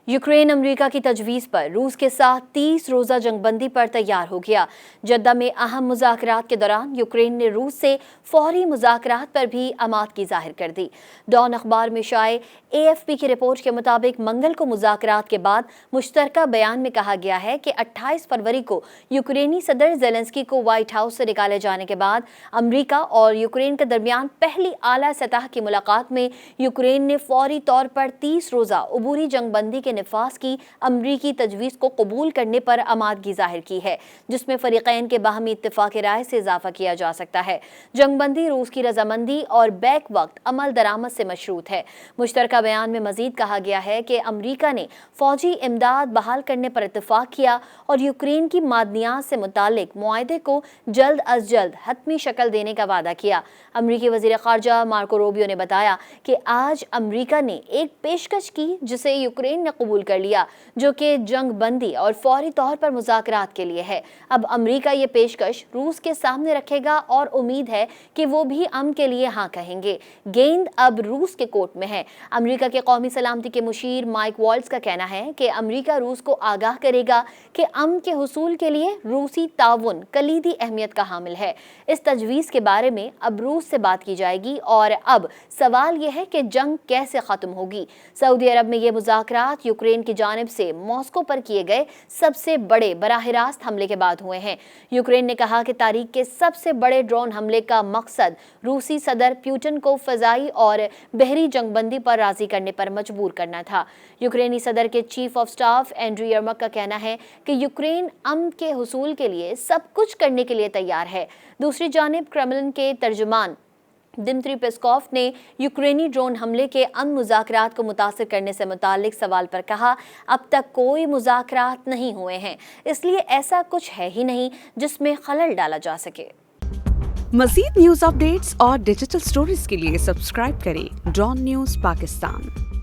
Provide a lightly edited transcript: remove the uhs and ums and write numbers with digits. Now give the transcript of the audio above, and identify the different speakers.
Speaker 1: Ukraine America की तजवीज़ पर रूस के साथ 30 रोज़ा जंगबंदी पर तैयार हो गया। जद्दा में अहम मुज़ाकरात के दौरान यूक्रेन ने रूस से फौरी मुज़ाकरात पर भी आमादगी जाहिर कर दी। डॉन अखबार में शाये AFP की रिपोर्ट के मुताबिक मंगल को मुज़ाकरात के बाद मुश्तरका बयान में कहा गया है कि 28 फरवरी को यूक्रेनी सदर ज़ेलेंस्की को व्हाइट हाउस से निकाले जाने के बाद अमेरिका और यूक्रेन के दरमियान पहली आला सतह की मुलाकात में यूक्रेन ने फौरी तौर पर 30 रोज़ा अबूरी जंगबंदी के निफाज की अमरीकी तजवीज़ को कबूल करने पर आमादगी जाहिर की है, जिसमें फरीकैन के बाहमी इत्तेफाक राय से इजाफा किया जा सकता है। जंगबंदी रूस की रजामंदी और बैक वक्त अमल दरामद से मशरूत है। मुश्तरका बयान में मजीद कहा गया है कि अमरीका ने फौजी इमदाद बहाल करने पर इत्तेफाक किया और यूक्रेन की मादनियात से मुतालिक मुआहदे को जल्द अज जल्द हतमी शक्ल देने का वादा किया। अमरीकी वज़ीर ख़ारजा मार्को रूबियो ने बताया कि आज अमरीका ने एक पेशकश की जिसे यूक्रेन ने कबूल कर लिया, जो कि जंग बंदी और फौरी तौर पर मुज़ाकरात के लिए है। अब अमरीका ये पेशकश रूस के सामने रखेगा और उम्मीद है कि वो भी अमन के लिए हाँ कहेंगे। गेंद अब रूस के कोर्ट में है। अमरीका के कौमी सलामती के मुशीर माइक वॉल्ट्स का कहना है कि अमरीका रूस को आगाह करेगा कि अमन के हुसूल के लिए रूसी ताउन कलीदी अहमियत का हामिल है। इस तजवीज़ के बारे में अब रूस से बात की जाएगी और अब सवाल यह है कि जंग कैसे ख़त्म होगी। सऊदी अरब में ये मुज़ाकरात यूक्रेन की जानिब से मॉस्को पर किए गए सबसे बड़े बराह रास्त हमले के बाद हुए हैं। यूक्रेन ने कहा कि तारीख के सबसे बड़े ड्रोन हमले का मकसद रूसी सदर पुतिन को फ़ज़ाई और बहरी जंगबंदी पर राज़ी करने पर मजबूर करना था। यूक्रेनी सदर के चीफ ऑफ स्टाफ एंड्री यर्मक का कहना है कि यूक्रेन अमन के हुसूल के लिए सब कुछ करने के लिए तैयार है। दूसरी जानिब क्रेमलिन के तर्जुमान दिमित्री पेस्कोव ने यूक्रेनी ड्रोन हमले के अमन मुज़ाकरात को मुतासिर करने से मुतालिक सवाल पर कहा, अब तक कोई मुज़ाकरात नहीं हुए हैं, इसलिए ऐसा कुछ है ही नहीं जिसमें खलल डाला जा सके।
Speaker 2: मज़ीद न्यूज़ अपडेट्स और डिजिटल स्टोरीज के लिए सब्सक्राइब करें डॉन न्यूज़ पाकिस्तान।